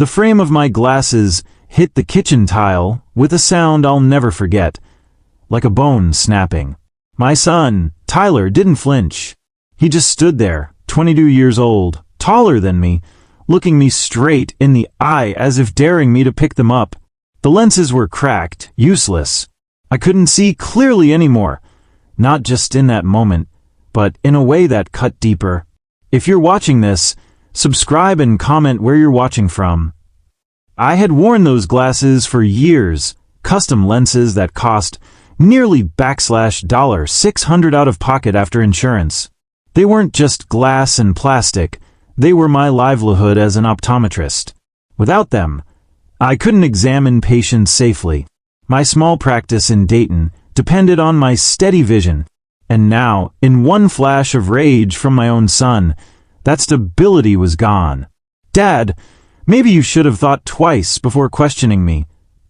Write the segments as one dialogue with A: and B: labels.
A: The frame of my glasses hit the kitchen tile with a sound I'll never forget, like a bone snapping. My son, Tyler, didn't flinch. He just stood there, 22 years old, taller than me, looking me straight in the eye as if daring me to pick them up. The lenses were cracked, useless. I couldn't see clearly anymore, not just in that moment, but in a way that cut deeper. If you're watching this, subscribe and comment where you're watching from. I had worn those glasses for years, custom lenses that cost nearly $600 out of pocket after insurance. They weren't just glass and plastic, they were my livelihood as an optometrist. Without them, I couldn't examine patients safely. My small practice in Dayton depended on my steady vision, and now, in one flash of rage from my own son, that stability was gone. "Dad, maybe you should have thought twice before questioning me,"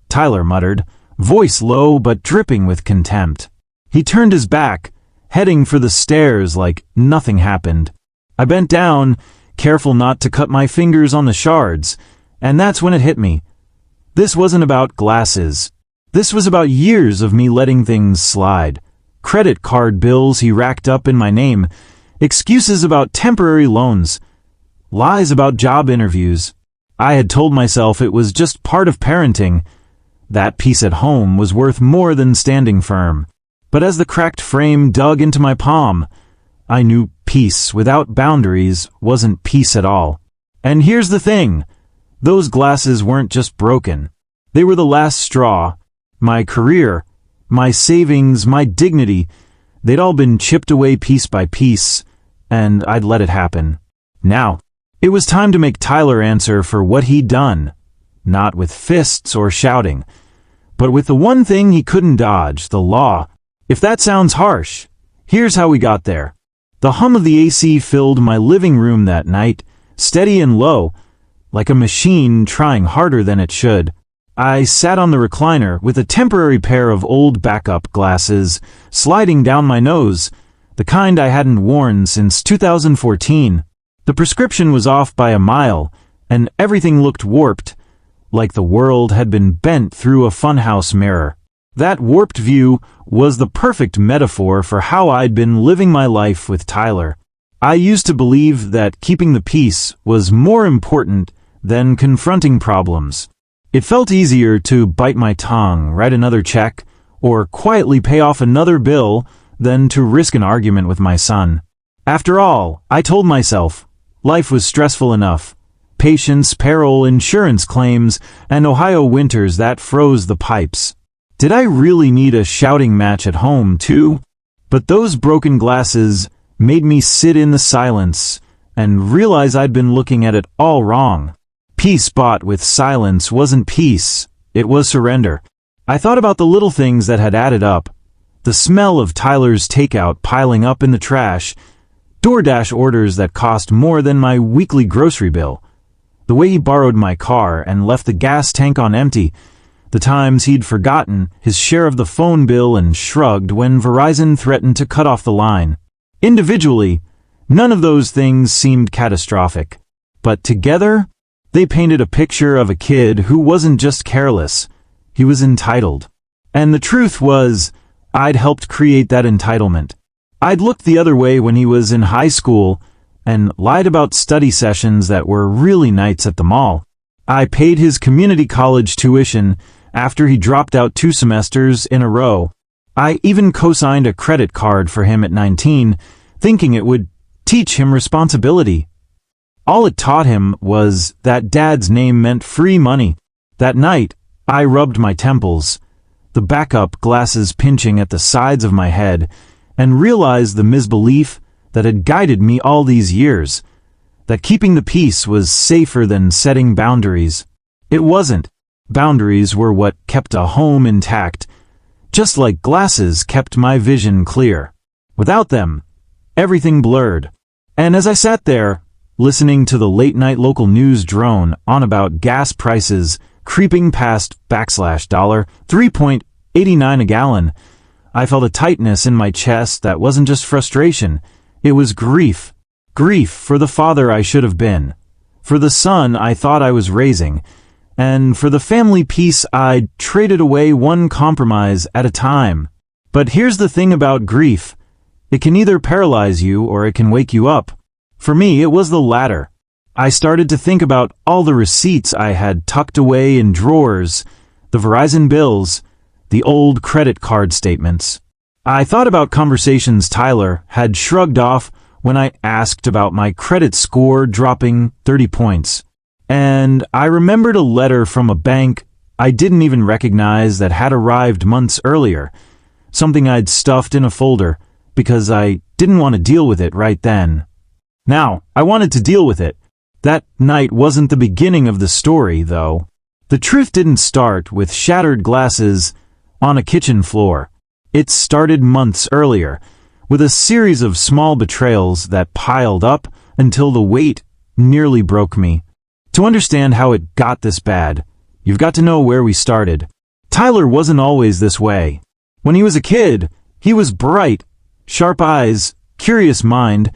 A: Tyler muttered, voice low but dripping with contempt. He turned his back, heading for the stairs like nothing happened. I bent down, careful not to cut my fingers on the shards, and that's when it hit me. This wasn't about glasses. This was about years of me letting things slide. Credit card bills he racked up in my name, excuses about temporary loans, lies about job interviews. I had told myself it was just part of parenting. That peace at home was worth more than standing firm. But as the cracked frame dug into my palm, I knew peace without boundaries wasn't peace at all. And here's the thing. Those glasses weren't just broken. They were the last straw. My career, my savings, my dignity, they'd all been chipped away piece by piece, and I'd let it happen. Now, it was time to make Tyler answer for what he'd done. Not with fists or shouting, but with the one thing he couldn't dodge, the law. If that sounds harsh, here's how we got there. The hum of the AC filled my living room that night, steady and low, like a machine trying harder than it should. I sat on the recliner with a temporary pair of old backup glasses sliding down my nose, the kind I hadn't worn since 2014. The prescription was off by a mile, and everything looked warped, like the world had been bent through a funhouse mirror. That warped view was the perfect metaphor for how I'd been living my life with Tyler. I used to believe that keeping the peace was more important than confronting problems. It felt easier to bite my tongue, write another check, or quietly pay off another bill than to risk an argument with my son. After all, I told myself, life was stressful enough. Patience, peril, insurance claims, and Ohio winters that froze the pipes. Did I really need a shouting match at home, too? But those broken glasses made me sit in the silence and realize I'd been looking at it all wrong. Peace bought with silence wasn't peace, it was surrender. I thought about the little things that had added up. The smell of Tyler's takeout piling up in the trash, DoorDash orders that cost more than my weekly grocery bill, the way he borrowed my car and left the gas tank on empty, the times he'd forgotten his share of the phone bill and shrugged when Verizon threatened to cut off the line. Individually, none of those things seemed catastrophic. But together, they painted a picture of a kid who wasn't just careless, he was entitled. And the truth was, I'd helped create that entitlement. I'd looked the other way when he was in high school and lied about study sessions that were really nights at the mall. I paid his community college tuition after he dropped out 2 semesters in a row. I even co-signed a credit card for him at 19, thinking it would teach him responsibility. All it taught him was that Dad's name meant free money. That night, I rubbed my temples, the backup glasses pinching at the sides of my head, and realized the misbelief that had guided me all these years, that keeping the peace was safer than setting boundaries. It wasn't. Boundaries were what kept a home intact, just like glasses kept my vision clear. Without them, everything blurred. And as I sat there, listening to the late-night local news drone on about gas prices creeping past $3.89 a gallon, I felt a tightness in my chest that wasn't just frustration, it was grief. Grief for the father I should have been. for the son I thought I was raising, and for the family peace I'd traded away one compromise at a time. But here's the thing about grief. It can either paralyze you or it can wake you up. For me, it was the latter. I started to think about all the receipts I had tucked away in drawers, the Verizon bills, the old credit card statements. I thought about conversations Tyler had shrugged off when I asked about my credit score dropping 30 points. And I remembered a letter from a bank I didn't even recognize that had arrived months earlier, something I'd stuffed in a folder because I didn't want to deal with it right then. Now, I wanted to deal with it. That night wasn't the beginning of the story, though. The truth didn't start with shattered glasses on a kitchen floor. It started months earlier, with a series of small betrayals that piled up until the weight nearly broke me. To understand how it got this bad, you've got to know where we started. Tyler wasn't always this way. When he was a kid, he was bright, sharp eyes, curious mind,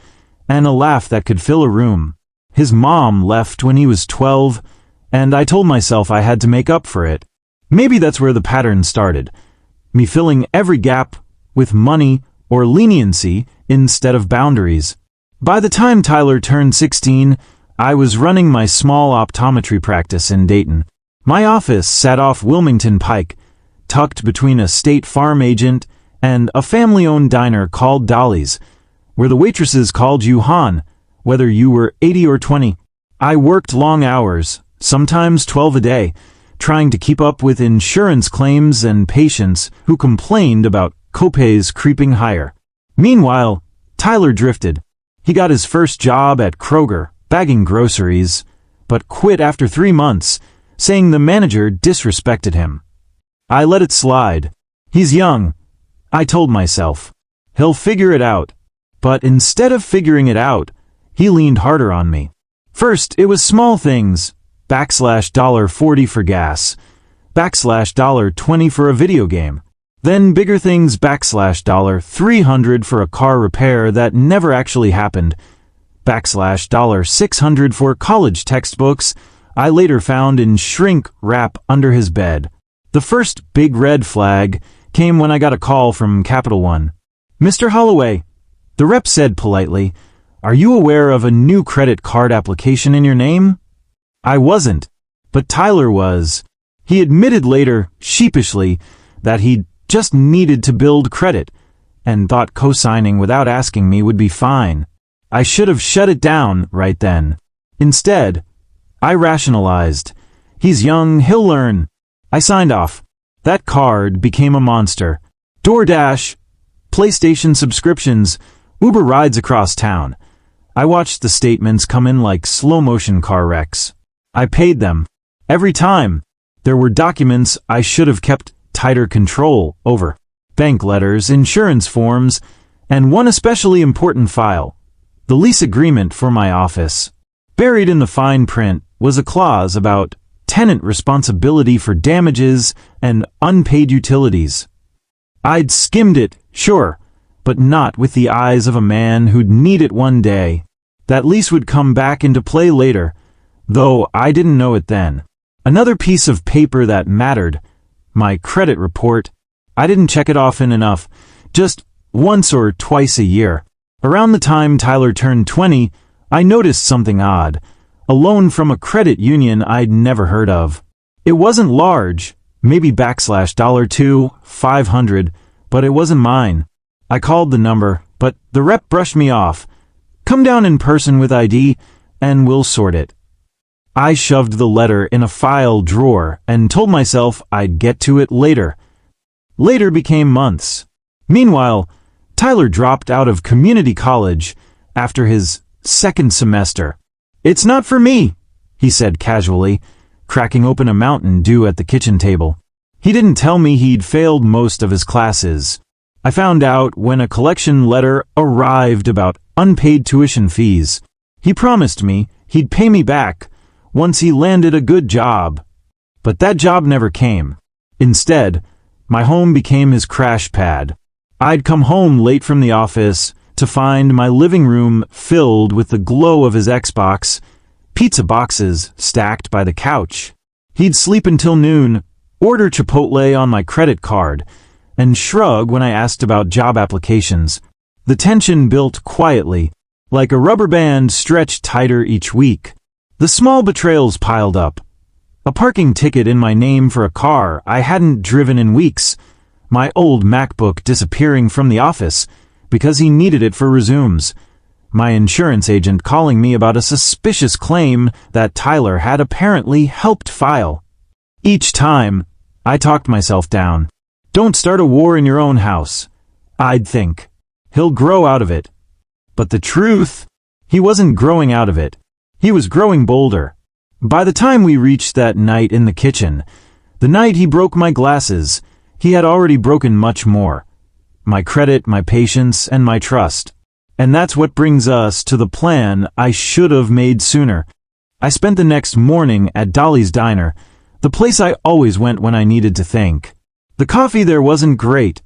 A: and a laugh that could fill a room. His mom left when he was 12, and I told myself I had to make up for it. Maybe that's where the pattern started. Me filling every gap with money or leniency instead of boundaries. By the time Tyler turned 16, I was running my small optometry practice in Dayton. My office sat off Wilmington Pike, tucked between a State Farm agent and a family-owned diner called Dolly's, where the waitresses called you Han, whether you were 80 or 20. I worked long hours, sometimes 12 a day, trying to keep up with insurance claims and patients who complained about copays creeping higher. Meanwhile, Tyler drifted. He got his first job at Kroger, bagging groceries, but quit after 3 months, saying the manager disrespected him. I let it slide. He's young, I told myself. He'll figure it out. But instead of figuring it out, he leaned harder on me. First, it was small things, $40 for gas, $20 for a video game. Then bigger things, $300 for a car repair that never actually happened, $600 for college textbooks I later found in shrink wrap under his bed. The first big red flag came when I got a call from Capital One. "Mr. Holloway," the rep said politely, "are you aware of a new credit card application in your name?" I wasn't, but Tyler was. He admitted later, sheepishly, that he'd just needed to build credit, and thought co-signing without asking me would be fine. I should have shut it down right then. Instead, I rationalized. He's young, he'll learn. I signed off. That card became a monster. DoorDash, PlayStation subscriptions, Uber rides across town. I watched the statements come in like slow-motion car wrecks. I paid them. Every time. There were documents I should have kept tighter control over. Bank letters, insurance forms, and one especially important file. The lease agreement for my office. Buried in the fine print was a clause about tenant responsibility for damages and unpaid utilities. I'd skimmed it, sure, but not with the eyes of a man who'd need it one day. That lease would come back into play later, though I didn't know it then. Another piece of paper that mattered, my credit report. I didn't check it often enough, just once or twice a year. Around the time Tyler turned 20, I noticed something odd. A loan from a credit union I'd never heard of. It wasn't large, maybe $2, $500, but it wasn't mine. I called the number, but the rep brushed me off. "Come down in person with ID, and we'll sort it." I shoved the letter in a file drawer and told myself I'd get to it later. Later became months. Meanwhile, Tyler dropped out of community college after his second semester. "It's not for me," he said casually, cracking open a Mountain Dew at the kitchen table. He didn't tell me he'd failed most of his classes. I found out when a collection letter arrived about unpaid tuition fees. He promised me he'd pay me back once he landed a good job. But that job never came. Instead, my home became his crash pad. I'd come home late from the office to find my living room filled with the glow of his Xbox, pizza boxes stacked by the couch. He'd sleep until noon, order Chipotle on my credit card, and shrug when I asked about job applications. The tension built quietly, like a rubber band stretched tighter each week. The small betrayals piled up. A parking ticket in my name for a car I hadn't driven in weeks. My old MacBook disappearing from the office because he needed it for resumes. My insurance agent calling me about a suspicious claim that Tyler had apparently helped file. Each time, I talked myself down. Don't start a war in your own house. I'd think. He'll grow out of it. But the truth? He wasn't growing out of it. He was growing bolder. By the time we reached that night in the kitchen, the night he broke my glasses, he had already broken much more. My credit, my patience, and my trust. And that's what brings us to the plan I should have made sooner. I spent the next morning at Dolly's Diner, the place I always went when I needed to think. The coffee there wasn't great.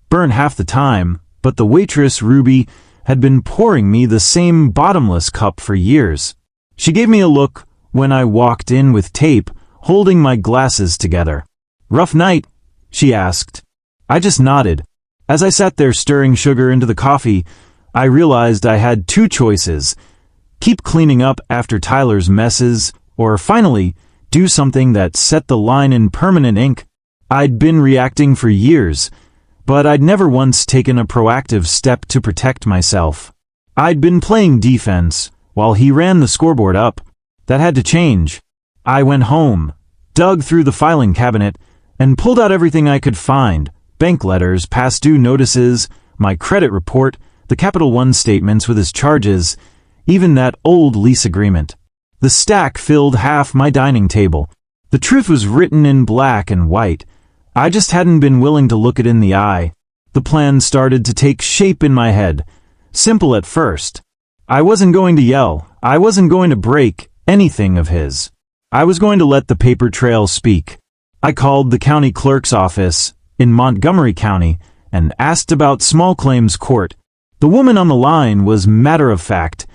A: Burned half the time, but the waitress, Ruby, had been pouring me the same bottomless cup for years. She gave me a look when I walked in with tape, holding my glasses together. "Rough night?" she asked. I just nodded. As I sat there stirring sugar into the coffee, I realized I had two choices: keep cleaning up after Tyler's messes, or finally, do something that set the line in permanent ink. I'd been reacting for years, but I'd never once taken a proactive step to protect myself. I'd been playing defense, while he ran the scoreboard up. That had to change. I went home, dug through the filing cabinet, and pulled out everything I could find: bank letters, past due notices, my credit report, the Capital One statements with his charges, even that old lease agreement. The stack filled half my dining table. The truth was written in black and white. I just hadn't been willing to look it in the eye. The plan started to take shape in my head. Simple at first. I wasn't going to yell. I wasn't going to break anything of his. I was going to let the paper trail speak. I called the county clerk's office in Montgomery County and asked about small claims court. The woman on the line was matter-of-fact.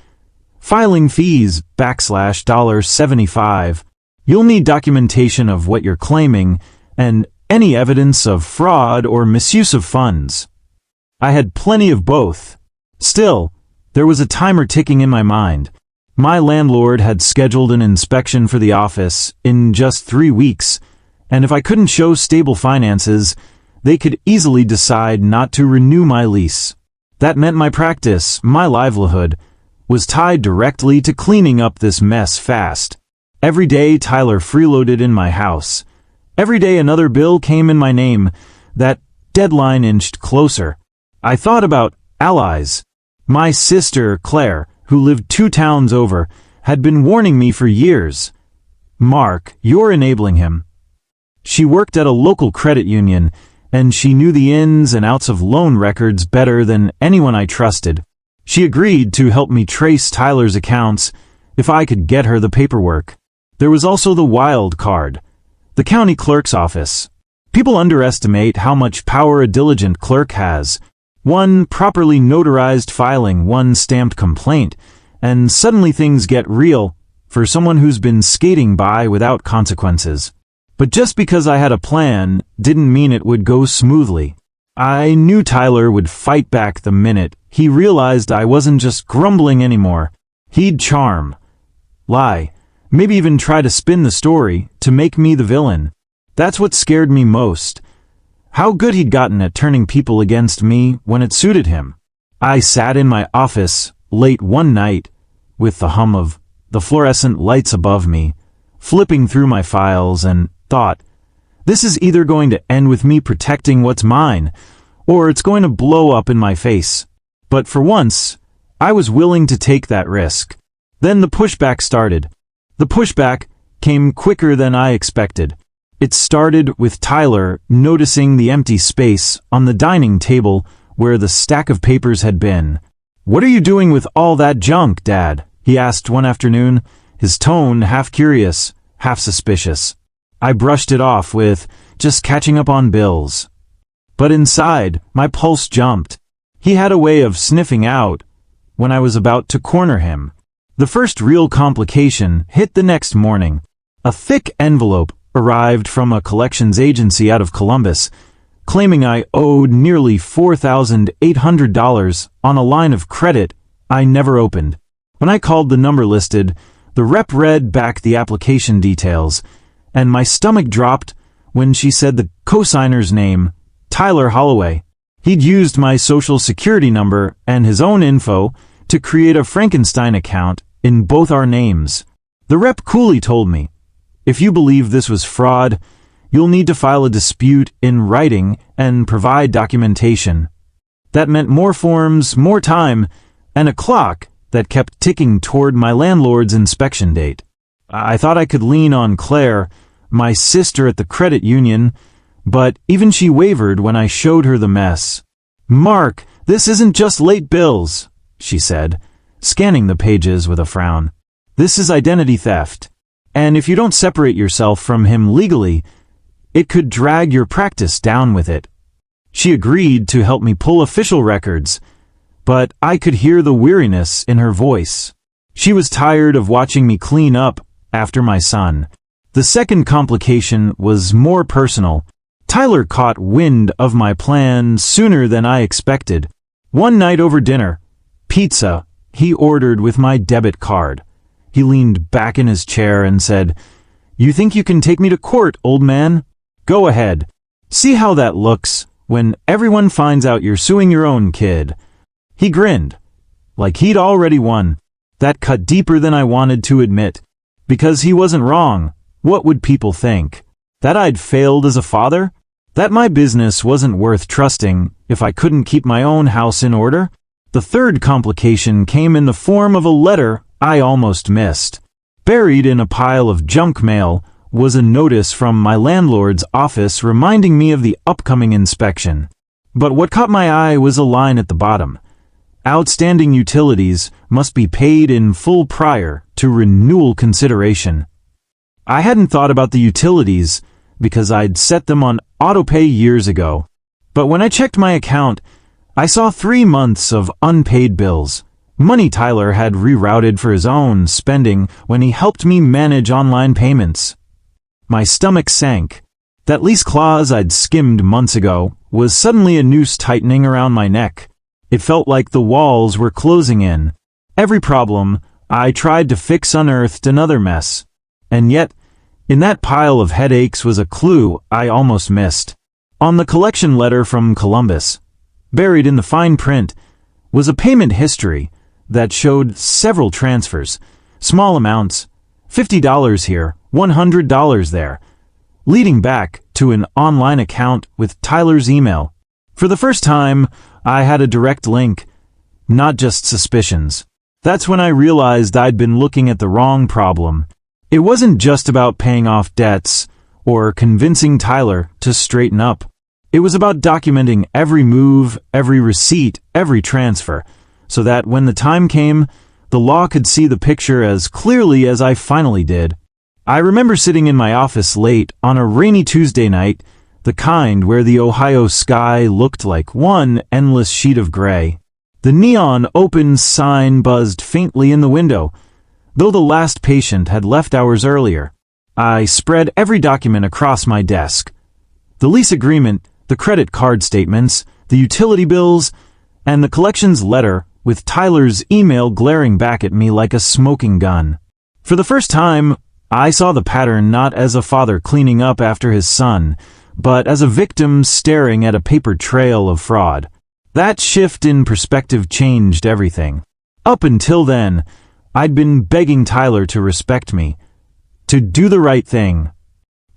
A: Filing fees $75. You'll need documentation of what you're claiming and any evidence of fraud or misuse of funds. I had plenty of both. Still, there was a timer ticking in my mind. My landlord had scheduled an inspection for the office in just 3 weeks, and if I couldn't show stable finances, they could easily decide not to renew my lease. That meant my practice, my livelihood, was tied directly to cleaning up this mess fast. Every day Tyler freeloaded in my house. Every day another bill came in my name. That deadline inched closer. I thought about allies. My sister, Claire, who lived 2 towns over, had been warning me for years. "Mark, you're enabling him." She worked at a local credit union, and she knew the ins and outs of loan records better than anyone I trusted. She agreed to help me trace Tyler's accounts if I could get her the paperwork. There was also the wild card, the county clerk's office. People underestimate how much power a diligent clerk has. One properly notarized filing, one stamped complaint, and suddenly things get real for someone who's been skating by without consequences. But just because I had a plan didn't mean it would go smoothly. I knew Tyler would fight back the minute he realized I wasn't just grumbling anymore. He'd charm, lie, maybe even try to spin the story to make me the villain. That's what scared me most. How good he'd gotten at turning people against me when it suited him. I sat in my office late one night with the hum of the fluorescent lights above me, flipping through my files, and thought, this is either going to end with me protecting what's mine, or it's going to blow up in my face. But for once, I was willing to take that risk. Then the pushback started. The pushback came quicker than I expected. It started with Tyler noticing the empty space on the dining table where the stack of papers had been. "What are you doing with all that junk, Dad?" he asked one afternoon, his tone half curious, half suspicious. I brushed it off with, "Just catching up on bills." But inside, my pulse jumped. He had a way of sniffing out when I was about to corner him. The first real complication hit the next morning. A thick envelope arrived from a collections agency out of Columbus, claiming I owed nearly $4,800 on a line of credit I never opened. When I called the number listed, the rep read back the application details, and my stomach dropped when she said the cosigner's name, Tyler Holloway. He'd used my social security number and his own info to create a Frankenstein account in both our names. The rep coolly told me, "If you believe this was fraud, you'll need to file a dispute in writing and provide documentation." That meant more forms, more time, and a clock that kept ticking toward my landlord's inspection date. I thought I could lean on Claire, my sister at the credit union, but even she wavered when I showed her the mess. "Mark, this isn't just late bills," she said, scanning the pages with a frown. "This is identity theft. And if you don't separate yourself from him legally, it could drag your practice down with it." She agreed to help me pull official records, but I could hear the weariness in her voice. She was tired of watching me clean up after my son. The second complication was more personal. Tyler caught wind of my plan sooner than I expected. One night over dinner, pizza, he ordered with my debit card. He leaned back in his chair and said, "You think you can take me to court, old man? Go ahead. See how that looks when everyone finds out you're suing your own kid." He grinned, like he'd already won. That cut deeper than I wanted to admit. Because he wasn't wrong. What would people think? That I'd failed as a father? That my business wasn't worth trusting if I couldn't keep my own house in order? The third complication came in the form of a letter I almost missed. Buried in a pile of junk mail was a notice from my landlord's office reminding me of the upcoming inspection. But what caught my eye was a line at the bottom. Outstanding utilities must be paid in full prior to renewal consideration. I hadn't thought about the utilities because I'd set them on autopay years ago. But when I checked my account, I saw 3 months of unpaid bills. Money Tyler had rerouted for his own spending when he helped me manage online payments. My stomach sank. That lease clause I'd skimmed months ago was suddenly a noose tightening around my neck. It felt like the walls were closing in. Every problem I tried to fix unearthed another mess. And yet, in that pile of headaches was a clue I almost missed. On the collection letter from Columbus, buried in the fine print, was a payment history that showed several transfers, small amounts, $50 here, $100 there, leading back to an online account with Tyler's email. For the first time, I had a direct link, not just suspicions. That's when I realized I'd been looking at the wrong problem. It wasn't just about paying off debts or convincing Tyler to straighten up. It was about documenting every move, every receipt, every transfer, so that when the time came, the law could see the picture as clearly as I finally did. I remember sitting in my office late on a rainy Tuesday night, the kind where the Ohio sky looked like one endless sheet of gray. The neon open sign buzzed faintly in the window, though the last patient had left hours earlier. I spread every document across my desk. The lease agreement, the credit card statements, the utility bills, and the collections letter with Tyler's email glaring back at me like a smoking gun. For the first time, I saw the pattern not as a father cleaning up after his son, but as a victim staring at a paper trail of fraud. That shift in perspective changed everything. Up until then, I'd been begging Tyler to respect me, to do the right thing.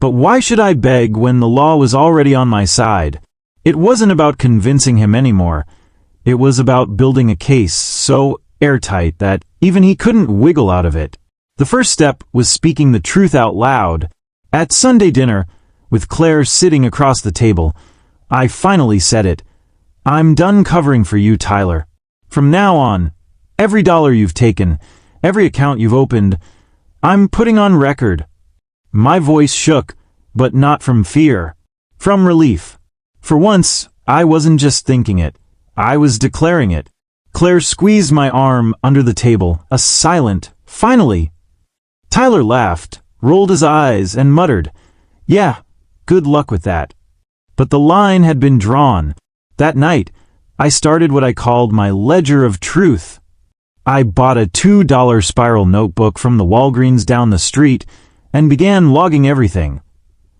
A: But why should I beg when the law was already on my side? It wasn't about convincing him anymore. It was about building a case so airtight that even he couldn't wiggle out of it. The first step was speaking the truth out loud. At Sunday dinner, with Claire sitting across the table, I finally said it. "I'm done covering for you, Tyler. From now on, every dollar you've taken, every account you've opened, I'm putting on record." My voice shook, but not from fear, from relief. For once, I wasn't just thinking it, I was declaring it. Claire squeezed my arm under the table, a silent, "Finally!" Tyler laughed, rolled his eyes, and muttered, "Yeah, good luck with that." But the line had been drawn. That night, I started what I called my ledger of truth. I bought a $2 spiral notebook from the Walgreens down the street and began logging everything.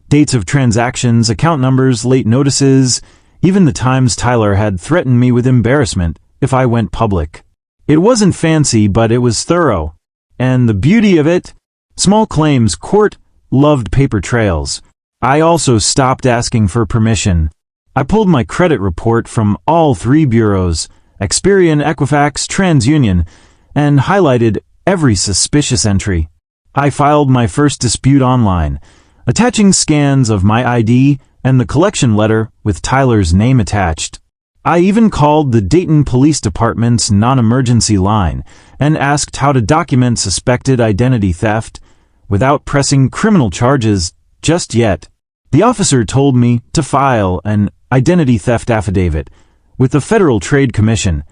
A: Dates of transactions, account numbers, late notices, even the times Tyler had threatened me with embarrassment if I went public. It wasn't fancy, but it was thorough. And the beauty of it? Small claims court loved paper trails. I also stopped asking for permission. I pulled my credit report from all 3 bureaus, Experian, Equifax, TransUnion, and highlighted every suspicious entry. I filed my first dispute online, attaching scans of my ID and the collection letter with Tyler's name attached. I even called the Dayton Police Department's non-emergency line and asked how to document suspected identity theft without pressing criminal charges just yet. The officer told me to file an identity theft affidavit with the Federal Trade Commission.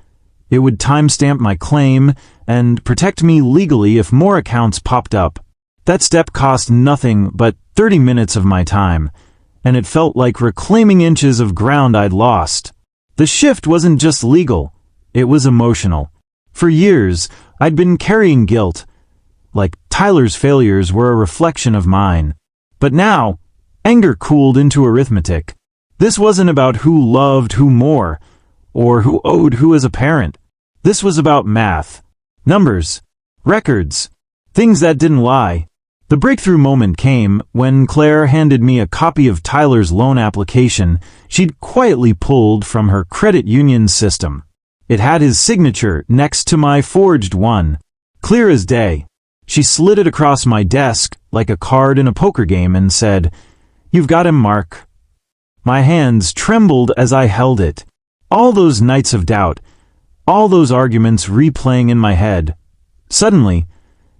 A: It would timestamp my claim and protect me legally if more accounts popped up. That step cost nothing but 30 minutes of my time, and it felt like reclaiming inches of ground I'd lost. The shift wasn't just legal, it was emotional. For years, I'd been carrying guilt, like Tyler's failures were a reflection of mine. But now, anger cooled into arithmetic. This wasn't about who loved who more, or who owed who as a parent. This was about math, numbers, records, things that didn't lie. The breakthrough moment came when Claire handed me a copy of Tyler's loan application she'd quietly pulled from her credit union system. It had his signature next to my forged one, clear as day. She slid it across my desk like a card in a poker game and said, "You've got him, Mark." My hands trembled as I held it. All those nights of doubt, all those arguments replaying in my head. Suddenly,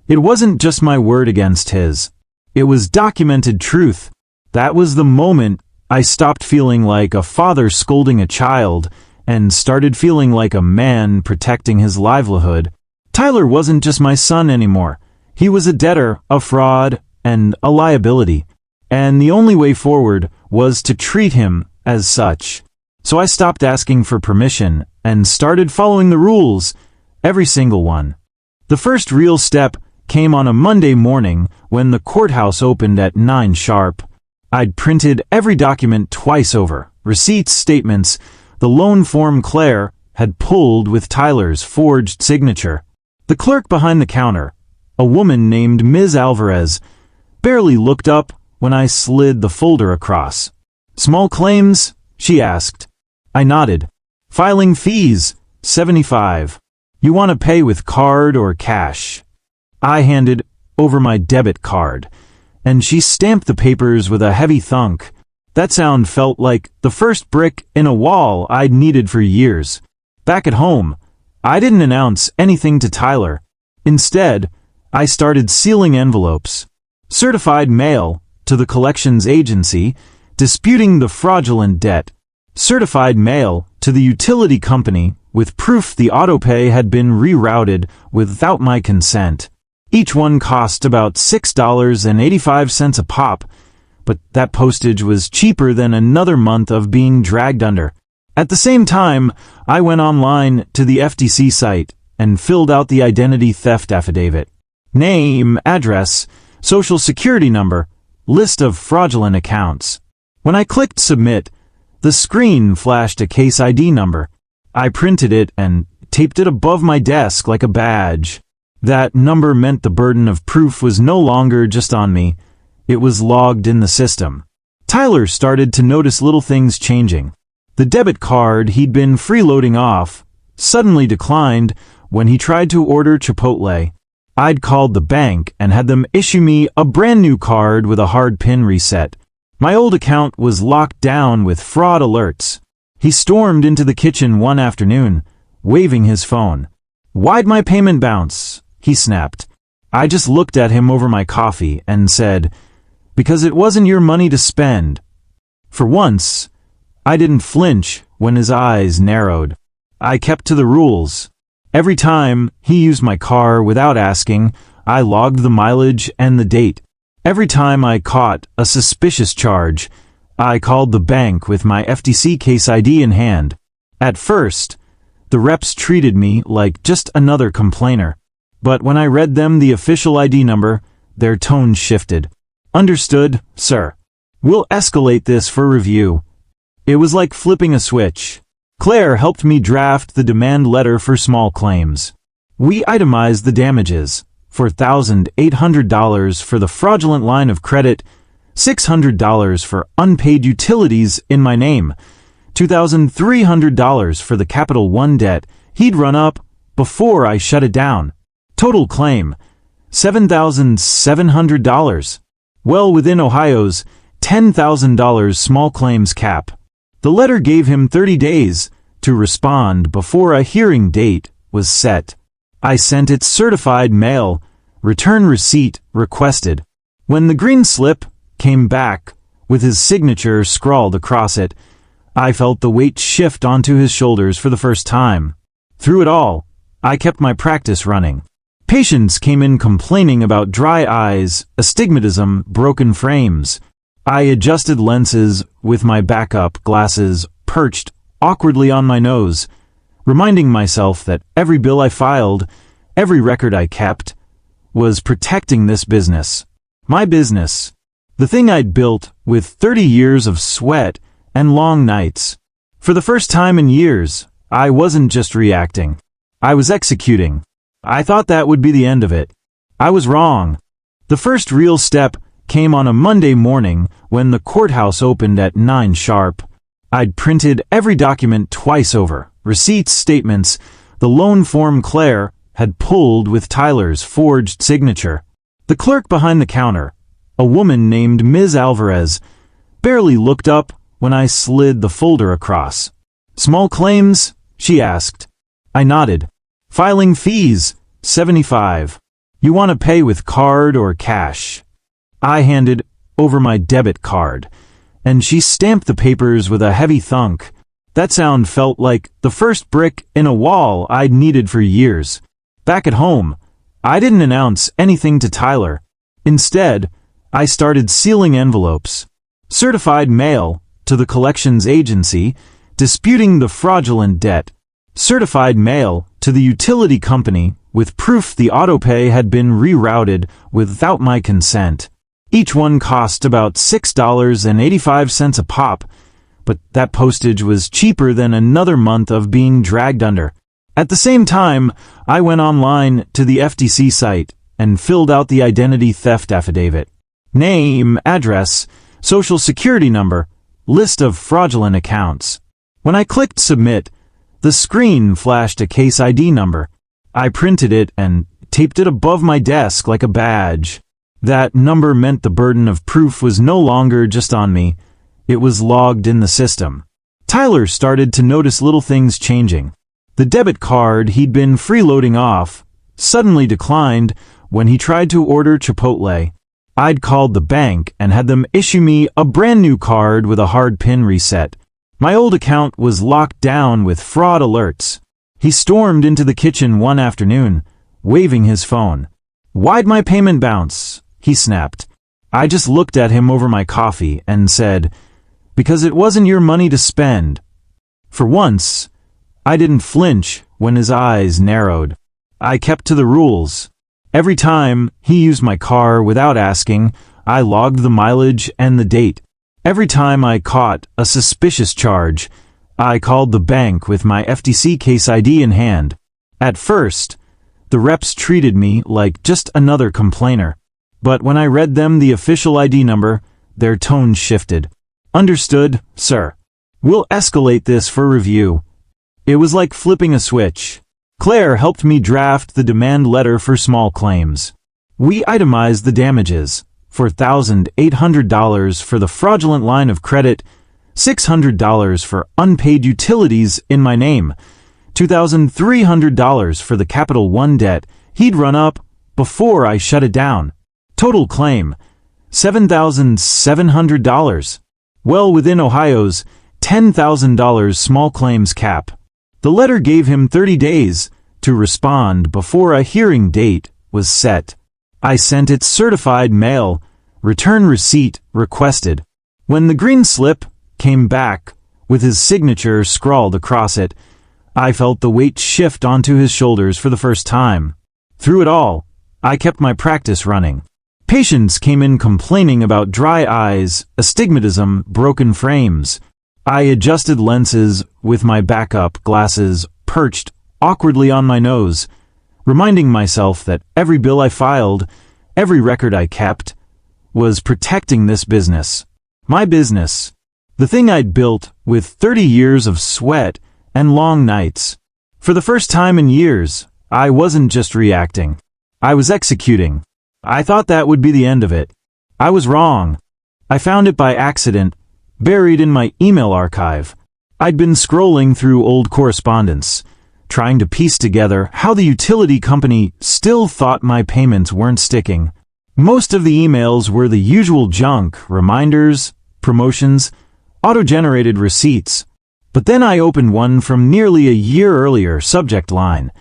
A: it wasn't just my word against his. It was documented truth. That was the moment I stopped feeling like a father scolding a child and started feeling like a man protecting his livelihood. Tyler wasn't just my son anymore. He was a debtor, a fraud, and a liability. And the only way forward was to treat him as such. So I stopped asking for permission and started following the rules, every single one. The first real step came on a Monday morning when the courthouse opened at 9 sharp. I'd printed every document twice over, receipts, statements, the loan form Claire had pulled with Tyler's forged signature. The clerk behind the counter, a woman named Ms. Alvarez, barely looked up when I slid the folder across. "Small claims?" she asked. I nodded. "Filing fees, $75. You want to pay with card or cash?" I handed over my debit card, and she stamped the papers with a heavy thunk. That sound felt like the first brick in a wall I'd needed for years. Back at home, I didn't announce anything to Tyler. Instead, I started sealing envelopes. Certified mail to the collections agency, disputing the fraudulent debt. Certified mail to the utility company with proof the autopay had been rerouted without my consent. Each one cost about $6.85 a pop, but that postage was cheaper than another month of being dragged under. At the same time, I went online to the FTC site and filled out the identity theft affidavit. Name, address, social security number, list of fraudulent accounts. When I clicked submit, the screen flashed a case ID number. I printed it and taped it above my desk like a badge. That number meant the burden of proof was no longer just on me. It was logged in the system. Tyler started to notice little things changing. The debit card he'd been freeloading off suddenly declined when he tried to order Chipotle. I'd called the bank and had them issue me a brand new card with a hard PIN reset. My old account was locked down with fraud alerts. He stormed into the kitchen one afternoon, waving his phone. "Why'd my payment bounce?" he snapped. I just looked at him over my coffee and said, "Because it wasn't your money to spend." For once, I didn't flinch when his eyes narrowed. I kept to the rules. Every time he used my car without asking, I logged the mileage and the date. Every time I caught a suspicious charge, I called the bank with my FTC case ID in hand. At first, the reps treated me like just another complainer. But when I read them the official ID number, their tone shifted. Understood, sir. We'll escalate this for review. It was like flipping a switch. Claire helped me draft the demand letter for small claims. We itemized the damages. $4,800 for the fraudulent line of credit, $600 for unpaid utilities in my name, $2,300 for the Capital One debt he'd run up before I shut it down. Total claim, $7,700. Well within Ohio's $10,000 small claims cap. The letter gave him 30 days to respond before a hearing date was set. I sent it certified mail, return receipt requested. When the green slip came back with his signature scrawled across it, I felt the weight shift onto his shoulders for the first time. Through it all, I kept my practice running. Patients came in complaining about dry eyes, astigmatism, broken frames. I adjusted lenses with my backup glasses perched awkwardly on my nose, reminding myself that every bill I filed, every record I kept, was protecting this business. My business. The thing I'd built with 30 years of sweat and long nights. For the first time in years, I wasn't just reacting. I was executing. I thought that would be the end of it. I was wrong. The first real step came on a Monday morning when the courthouse opened at 9 sharp. I'd printed every document twice over, receipts, statements, the loan form Claire had pulled with Tyler's forged signature. The clerk behind the counter, a woman named Ms. Alvarez, barely looked up when I slid the folder across. Small claims? She asked. I nodded. Filing fees, $75. You want to pay with card or cash? I handed over my debit card, and she stamped the papers with a heavy thunk. That sound felt like the first brick in a wall I'd needed for years. Back at home, I didn't announce anything to Tyler. Instead, I started sealing envelopes. Certified mail to the collections agency, disputing the fraudulent debt. Certified mail to the utility company with proof the autopay had been rerouted without my consent. Each one cost about $6.85 a pop, but that postage was cheaper than another month of being dragged under. At the same time, I went online to the FTC site and filled out the identity theft affidavit. Name, address, social security number, list of fraudulent accounts. When I clicked submit, the screen flashed a case ID number. I printed it and taped it above my desk like a badge. That number meant the burden of proof was no longer just on me. It was logged in the system. Tyler started to notice little things changing. The debit card he'd been freeloading off suddenly declined when he tried to order Chipotle. I'd called the bank and had them issue me a brand new card with a hard PIN reset. My old account was locked down with fraud alerts. He stormed into the kitchen one afternoon, waving his phone. "Why'd my payment bounce?" he snapped. I just looked at him over my coffee and said, "Because it wasn't your money to spend." For once, I didn't flinch when his eyes narrowed. I kept to the rules. Every time he used my car without asking, I logged the mileage and the date. Every time I caught a suspicious charge, I called the bank with my FTC case ID in hand. At first, the reps treated me like just another complainer. But when I read them the official ID number, their tone shifted. Understood, sir. We'll escalate this for review. It was like flipping a switch. Claire helped me draft the demand letter for small claims. We itemized the damages. $4,800 for the fraudulent line of credit, $600 for unpaid utilities in my name, $2,300 for the Capital One debt he'd run up before I shut it down. Total claim, $7,700. Well within Ohio's $10,000 small claims cap. The letter gave him 30 days to respond before a hearing date was set. I sent it certified mail, return receipt requested. When the green slip came back with his signature scrawled across it, I felt the weight shift onto his shoulders for the first time. Through it all, I kept my practice running. Patients came in complaining about dry eyes, astigmatism, broken frames. I adjusted lenses with my backup glasses perched awkwardly on my nose, reminding myself that every bill I filed, every record I kept, was protecting this business. My business. The thing I'd built with 30 years of sweat and long nights. For the first time in years, I wasn't just reacting. I was executing. I thought that would be the end of it. I was wrong. I found it by accident, buried in my email archive. I'd been scrolling through old correspondence, trying to piece together how the utility company still thought my payments weren't sticking. Most of the emails were the usual junk, reminders, promotions, auto-generated receipts. But then I opened one from nearly a year earlier, subject line,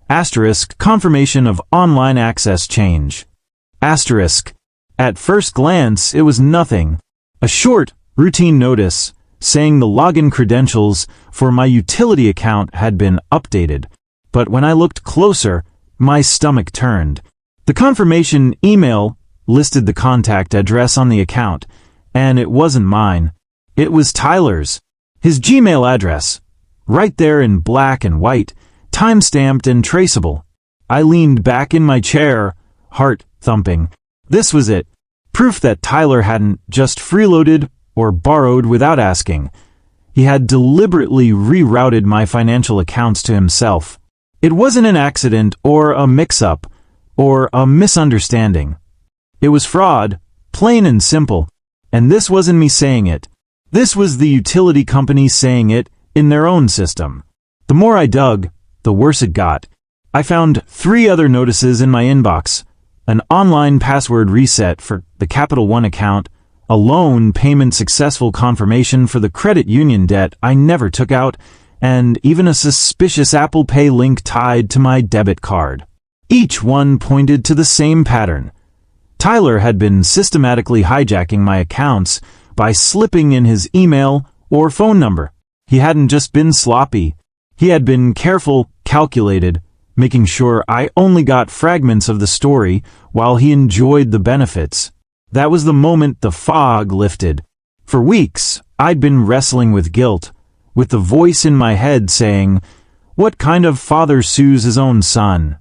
A: *, confirmation of online access change. *. At first glance, it was nothing. A short, routine notice saying the login credentials for my utility account had been updated. But when I looked closer, my stomach turned. The confirmation email listed the contact address on the account, and it wasn't mine. It was Tyler's. His Gmail address, right there in black and white, time-stamped and traceable. I leaned back in my chair, heart thumping. This was it. Proof that Tyler hadn't just freeloaded or borrowed without asking. He had deliberately rerouted my financial accounts to himself. It wasn't an accident or a mix-up or a misunderstanding. It was fraud, plain and simple. And this wasn't me saying it. This was the utility company saying it in their own system. The more I dug, the worse it got. I found 3 other notices in my inbox: an online password reset for the Capital One account, a loan payment successful confirmation for the credit union debt I never took out, and even a suspicious Apple Pay link tied to my debit card. Each one pointed to the same pattern. Tyler had been systematically hijacking my accounts by slipping in his email or phone number. He hadn't just been sloppy. He had been careful, calculated, making sure I only got fragments of the story while he enjoyed the benefits. That was the moment the fog lifted. For weeks, I'd been wrestling with guilt, with the voice in my head saying, "What kind of father sues his own son?"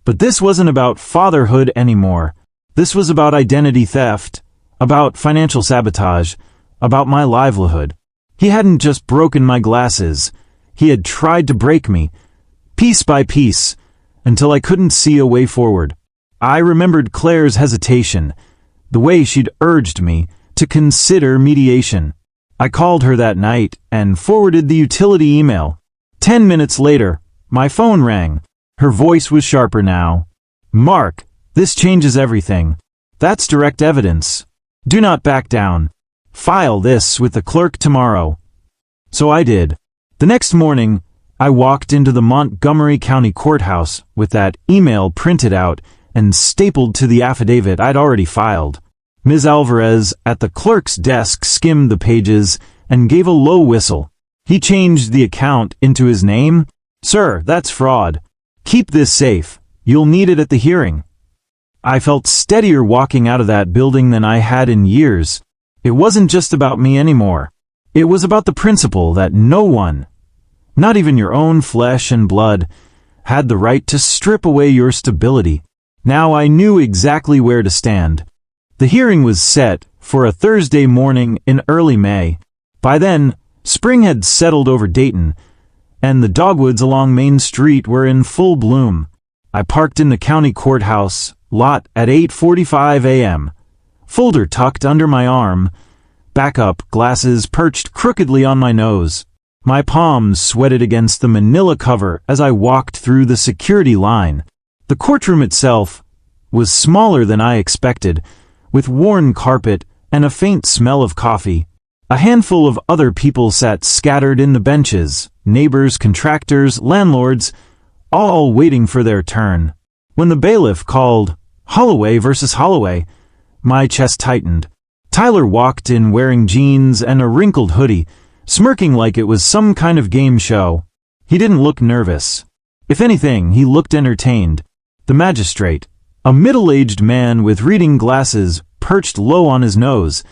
A: But this wasn't about fatherhood anymore. This was about identity theft, about financial sabotage, about my livelihood. He hadn't just broken my glasses. He had tried to break me, piece by piece, until I couldn't see a way forward. I remembered Claire's hesitation, the way she'd urged me to consider mediation. I called her that night and forwarded the utility email. 10 minutes later, my phone rang. Her voice was sharper now. "Mark, this changes everything. That's direct evidence. Do not back down. File this with the clerk tomorrow." So I did. The next morning, I walked into the Montgomery County Courthouse with that email printed out and stapled to the affidavit I'd already filed. Ms. Alvarez at the clerk's desk skimmed the pages and gave a low whistle. "He changed the account into his name? Sir, that's fraud. Keep this safe. You'll need it at the hearing." I felt steadier walking out of that building than I had in years. It wasn't just about me anymore. It was about the principle that no one, not even your own flesh and blood, had the right to strip away your stability. Now I knew exactly where to stand. The hearing was set for a Thursday morning in early May. By then, spring had settled over Dayton, and the dogwoods along Main Street were in full bloom. I parked in the county courthouse lot at 8:45 a.m., folder tucked under my arm, backup glasses perched crookedly on my nose. My palms sweated against the manila cover as I walked through the security line. The courtroom itself was smaller than I expected, with worn carpet and a faint smell of coffee. A handful of other people sat scattered in the benches, neighbors, contractors, landlords, all waiting for their turn. When the bailiff called, "Holloway versus Holloway," my chest tightened. Tyler walked in wearing jeans and a wrinkled hoodie, smirking like it was some kind of game show. He didn't look nervous. If anything, he looked entertained. The magistrate, a middle-aged man with reading glasses perched low on his nose,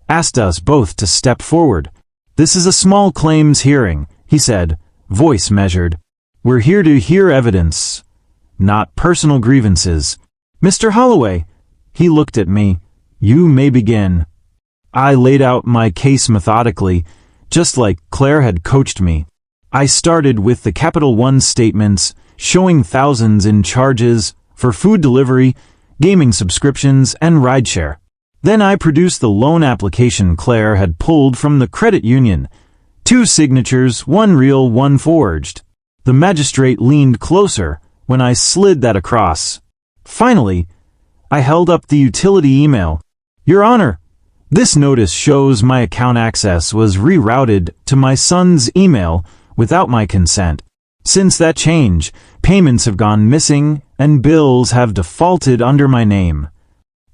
A: asked us both to step forward. "This is a small claims hearing," he said, voice measured. "We're here to hear evidence, not personal grievances. Mr. Holloway," he looked at me, "you may begin." I laid out my case methodically, just like Claire had coached me. I started with the Capital One statements, showing thousands in charges for food delivery, gaming subscriptions, and rideshare. Then I produced the loan application Claire had pulled from the credit union. 2 signatures, 1 real, 1 forged. The magistrate leaned closer when I slid that across. Finally, I held up the utility email. "Your Honor, this notice shows my account access was rerouted to my son's email without my consent. Since that change, payments have gone missing and bills have defaulted under my name."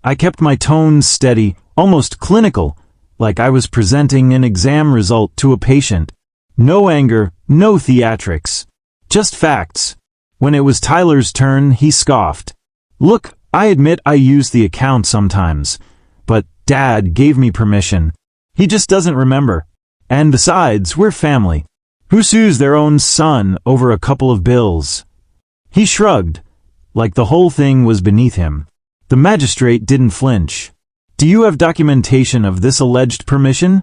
A: I kept my tone steady, almost clinical, like I was presenting an exam result to a patient. No anger, no theatrics. Just facts. When it was Tyler's turn, he scoffed. "Look, I admit I use the account sometimes, but Dad gave me permission. He just doesn't remember. And besides, we're family. Who sues their own son over a couple of bills?" He shrugged, like the whole thing was beneath him. The magistrate didn't flinch. "Do you have documentation of this alleged permission?"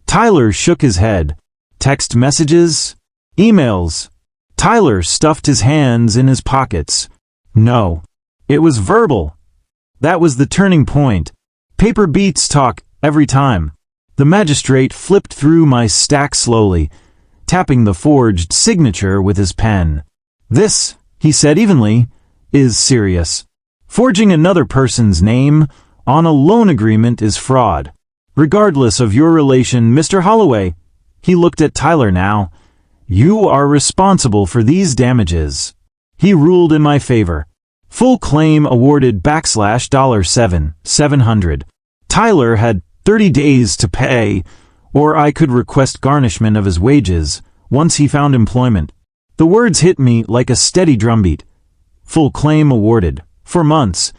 A: Tyler shook his head. "Text messages? Emails?" Tyler stuffed his hands in his pockets. "No. It was verbal." That was the turning point. Paper beats talk every time. The magistrate flipped through my stack slowly, tapping the forged signature with his pen. "This," he said evenly, "is serious. Forging another person's name on a loan agreement is fraud. Regardless of your relation, Mr. Holloway," he looked at Tyler now, "you are responsible for these damages." He ruled in my favor. Full claim awarded $7,700. Tyler had 30 days to pay, or I could request garnishment of his wages once he found employment. The words hit me like a steady drumbeat. Full claim awarded. For months,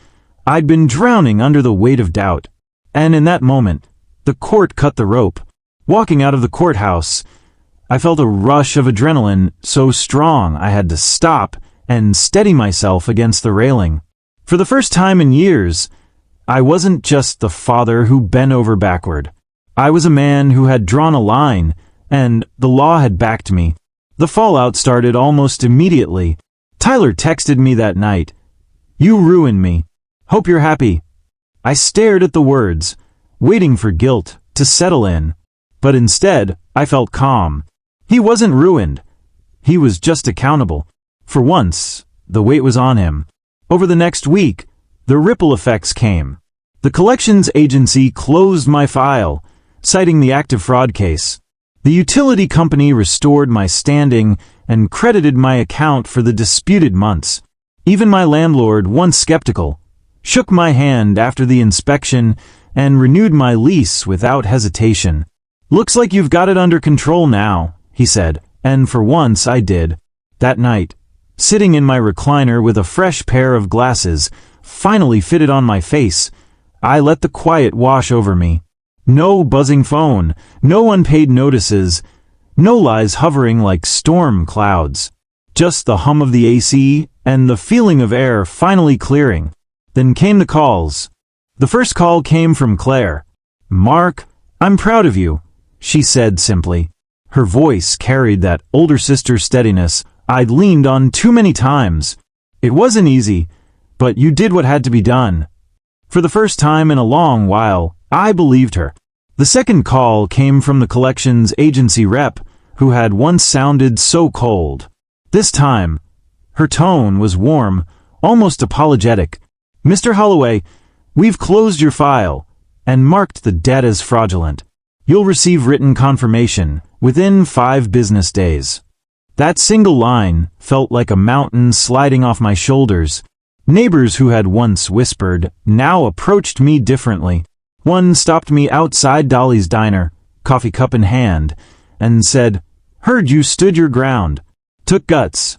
A: I'd been drowning under the weight of doubt. And in that moment, the court cut the rope. Walking out of the courthouse, I felt a rush of adrenaline so strong I had to stop and steady myself against the railing. For the first time in years, I wasn't just the father who bent over backward. I was a man who had drawn a line, and the law had backed me. The fallout started almost immediately. Tyler texted me that night. "You ruined me. Hope you're happy." I stared at the words, waiting for guilt to settle in. But instead, I felt calm. He wasn't ruined. He was just accountable. For once, the weight was on him. Over the next week, the ripple effects came. The collections agency closed my file, citing the active fraud case. The utility company restored my standing and credited my account for the disputed months. Even my landlord, once skeptical, shook my hand after the inspection and renewed my lease without hesitation. "Looks like you've got it under control now," he said, and for once I did. That night, sitting in my recliner with a fresh pair of glasses finally fitted on my face, I let the quiet wash over me. No buzzing phone, no unpaid notices, no lies hovering like storm clouds. Just the hum of the AC and the feeling of air finally clearing. Then came the calls. The first call came from Claire. "Mark, I'm proud of you," she said simply. Her voice carried that older sister steadiness I'd leaned on too many times. "It wasn't easy, but you did what had to be done." For the first time in a long while, I believed her. The second call came from the collections agency rep, who had once sounded so cold. This time, her tone was warm, almost apologetic. "Mr. Holloway, we've closed your file and marked the debt as fraudulent. You'll receive written confirmation within 5 business days." That single line felt like a mountain sliding off my shoulders. Neighbors who had once whispered now approached me differently. One stopped me outside Dolly's diner, coffee cup in hand, and said, "Heard you stood your ground. Took guts."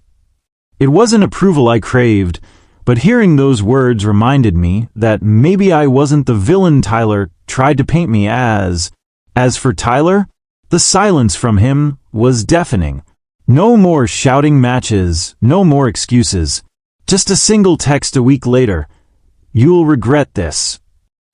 A: It wasn't approval I craved, but hearing those words reminded me that maybe I wasn't the villain Tyler tried to paint me as. As for Tyler, the silence from him was deafening. No more shouting matches, no more excuses. Just a single text a week later. "You'll regret this."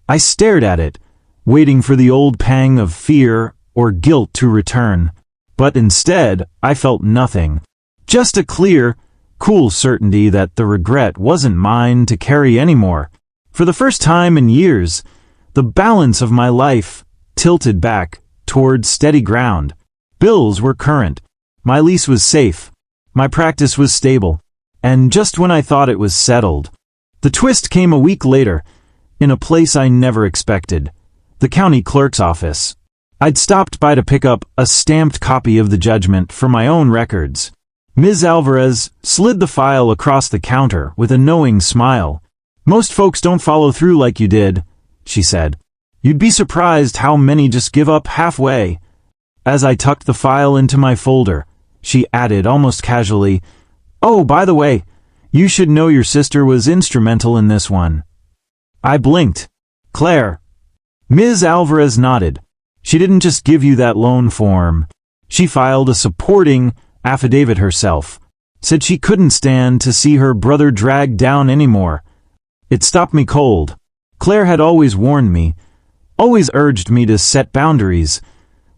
A: I stared at it, waiting for the old pang of fear or guilt to return. But instead, I felt nothing. Just a clear, cool certainty that the regret wasn't mine to carry anymore. For the first time in years, the balance of my life tilted back toward steady ground. Bills were current. My lease was safe. My practice was stable. And just when I thought it was settled, the twist came a week later, in a place I never expected, the county clerk's office. I'd stopped by to pick up a stamped copy of the judgment for my own records. Ms. Alvarez slid the file across the counter with a knowing smile. "Most folks don't follow through like you did," she said. "You'd be surprised how many just give up halfway." As I tucked the file into my folder, she added almost casually, "Oh, by the way, you should know your sister was instrumental in this one." I blinked. "Claire." Ms. Alvarez nodded. "She didn't just give you that loan form. She filed a supporting affidavit herself. Said she couldn't stand to see her brother dragged down anymore." It stopped me cold. Claire had always warned me, always urged me to set boundaries,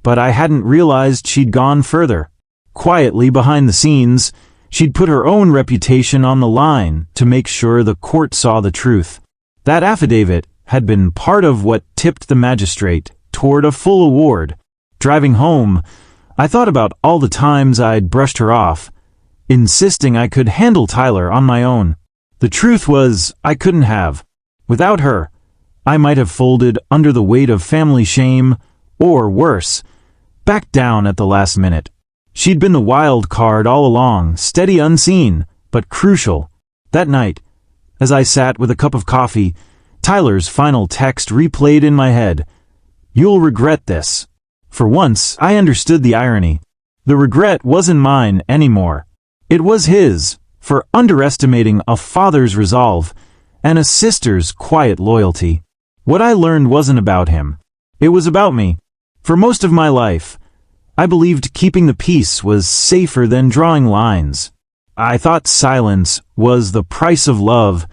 A: but I hadn't realized she'd gone further. Quietly behind the scenes, she'd put her own reputation on the line to make sure the court saw the truth. That affidavit had been part of what tipped the magistrate toward a full award. Driving home, I thought about all the times I'd brushed her off, insisting I could handle Tyler on my own. The truth was, I couldn't have. Without her, I might have folded under the weight of family shame, or worse, backed down at the last minute. She'd been the wild card all along, steady unseen, but crucial. That night, as I sat with a cup of coffee, Tyler's final text replayed in my head. "You'll regret this." For once, I understood the irony. The regret wasn't mine anymore. It was his, for underestimating a father's resolve and a sister's quiet loyalty. What I learned wasn't about him. It was about me. For most of my life, I believed keeping the peace was safer than drawing lines. I thought silence was the price of love,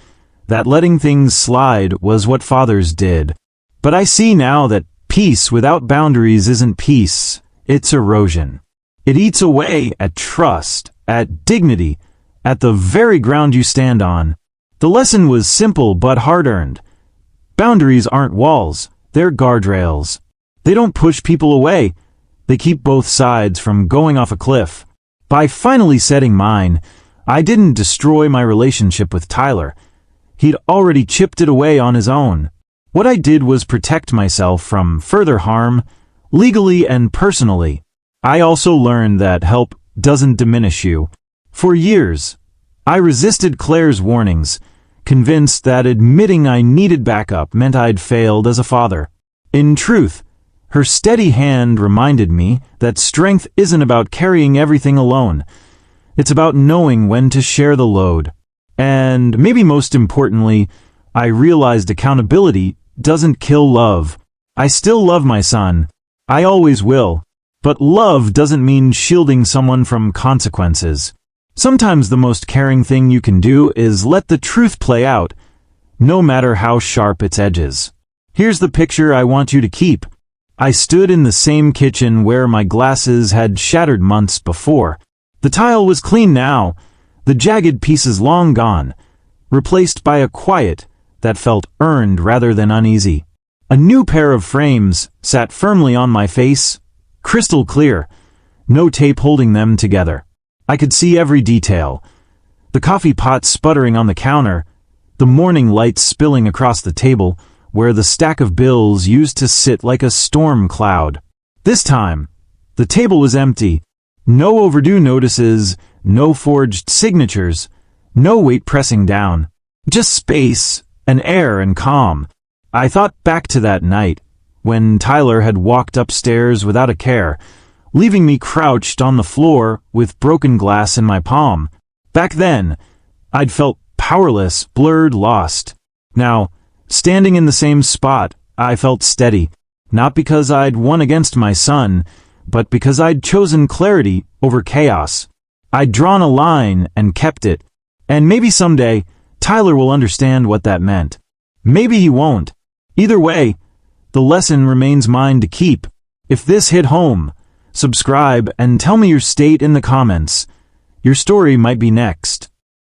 A: that letting things slide was what fathers did. But I see now that peace without boundaries isn't peace, it's erosion. It eats away at trust, at dignity, at the very ground you stand on. The lesson was simple but hard-earned. Boundaries aren't walls, they're guardrails. They don't push people away, they keep both sides from going off a cliff. By finally setting mine, I didn't destroy my relationship with Tyler. He'd already chipped it away on his own. What I did was protect myself from further harm, legally and personally. I also learned that help doesn't diminish you. For years, I resisted Claire's warnings, convinced that admitting I needed backup meant I'd failed as a father. In truth, her steady hand reminded me that strength isn't about carrying everything alone. It's about knowing when to share the load. And maybe most importantly, I realized accountability doesn't kill love. I still love my son. I always will. But love doesn't mean shielding someone from consequences. Sometimes the most caring thing you can do is let the truth play out, no matter how sharp its edges. Here's the picture I want you to keep. I stood in the same kitchen where my glasses had shattered months before. The tile was clean now, the jagged pieces long gone, replaced by a quiet that felt earned rather than uneasy. A new pair of frames sat firmly on my face, crystal clear, no tape holding them together. I could see every detail. The coffee pot sputtering on the counter, the morning light spilling across the table, where the stack of bills used to sit like a storm cloud. This time, the table was empty, No overdue notices, no forged signatures, no weight pressing down. Just space, and air and calm. I thought back to that night, when Tyler had walked upstairs without a care, leaving me crouched on the floor with broken glass in my palm. Back then, I'd felt powerless, blurred, lost. Now, standing in the same spot, I felt steady, not because I'd won against my son, but because I'd chosen clarity over chaos. I'd drawn a line and kept it, and maybe someday, Tyler will understand what that meant. Maybe he won't. Either way, the lesson remains mine to keep. If this hit home, subscribe and tell me your state in the comments. Your story might be next.